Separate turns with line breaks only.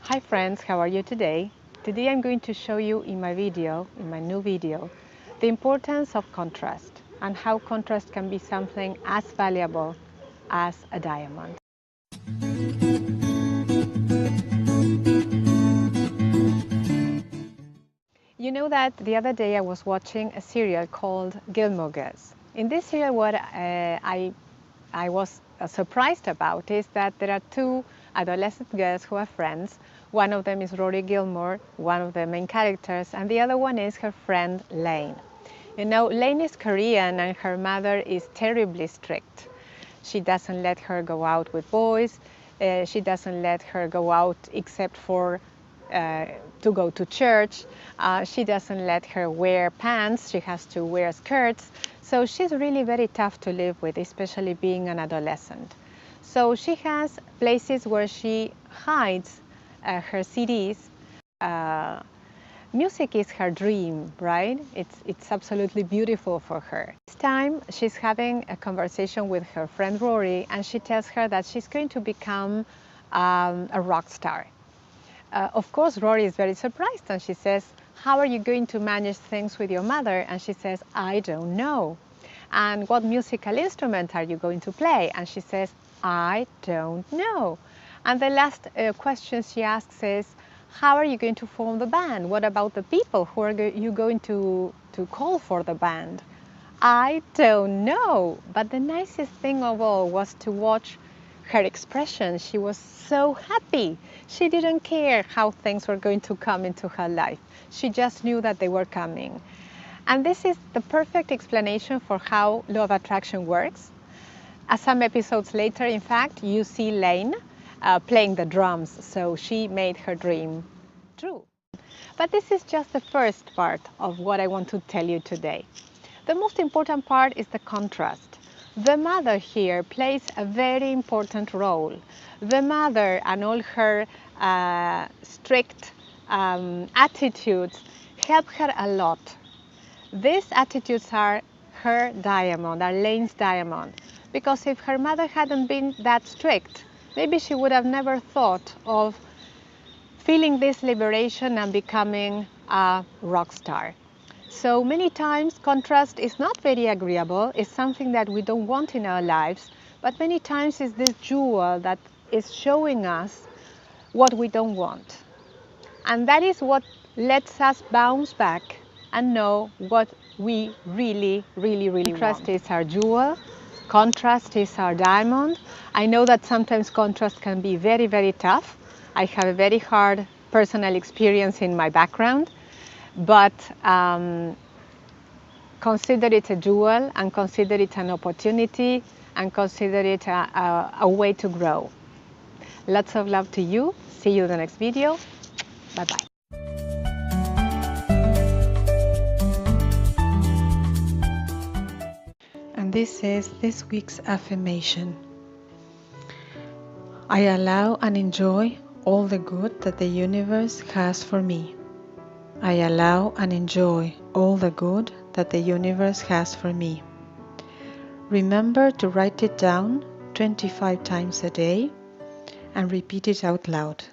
Hi friends, how are you today? Today I'm going to show you in my new video, the importance of contrast and how contrast can be something as valuable as a diamond. You know that the other day I was watching a serial called Gilmore Girls. In this serial, what I was surprised about is that there are two adolescent girls who are friends. One of them is Rory Gilmore, one of the main characters, and the other one is her friend Lane. You know, Lane is Korean and her mother is terribly strict. She doesn't let her go out with boys. She doesn't let her go out except for to go to church. She doesn't let her wear pants. She has to wear skirts. So she's really very tough to live with, especially being an adolescent. So she has places where she hides her CDs. Music is her dream, right? It's absolutely beautiful for her. This time she's having a conversation with her friend Rory, and she tells her that she's going to become a rock star. Of course, Rory is very surprised, and she says, how are you going to manage things with your mother? And she says, I don't know. And what musical instrument are you going to play? And she says, I don't know. And the last question she asks is, how are you going to form the band? What about the people who are you going to call for the band? I don't know. But the nicest thing of all was to watch her expression. She was so happy. She didn't care how things were going to come into her life. She just knew that they were coming. And this is the perfect explanation for how law of attraction works. Some episodes later, in fact, you see Lane playing the drums, so she made her dream true. But this is just the first part of what I want to tell you today. The most important part is the contrast. The mother here plays a very important role. The mother and all her strict attitudes help her a lot. These attitudes are her diamond, are Lane's diamond. Because if her mother hadn't been that strict, maybe she would have never thought of feeling this liberation and becoming a rock star. So many times contrast is not very agreeable, it's something that we don't want in our lives, but many times it's this jewel that is showing us what we don't want. And that is what lets us bounce back and know what we really want. Contrast is our jewel. Contrast is our diamond. I know that sometimes contrast can be very, very tough. I have a very hard personal experience in my background, but consider it a jewel and consider it an opportunity and consider it a way to grow. Lots of love to you. See you in the next video. Bye-bye. And this is this week's affirmation. I allow and enjoy all the good that the universe has for me. I allow and enjoy all the good that the universe has for me. Remember to write it down 25 times a day and repeat it out loud.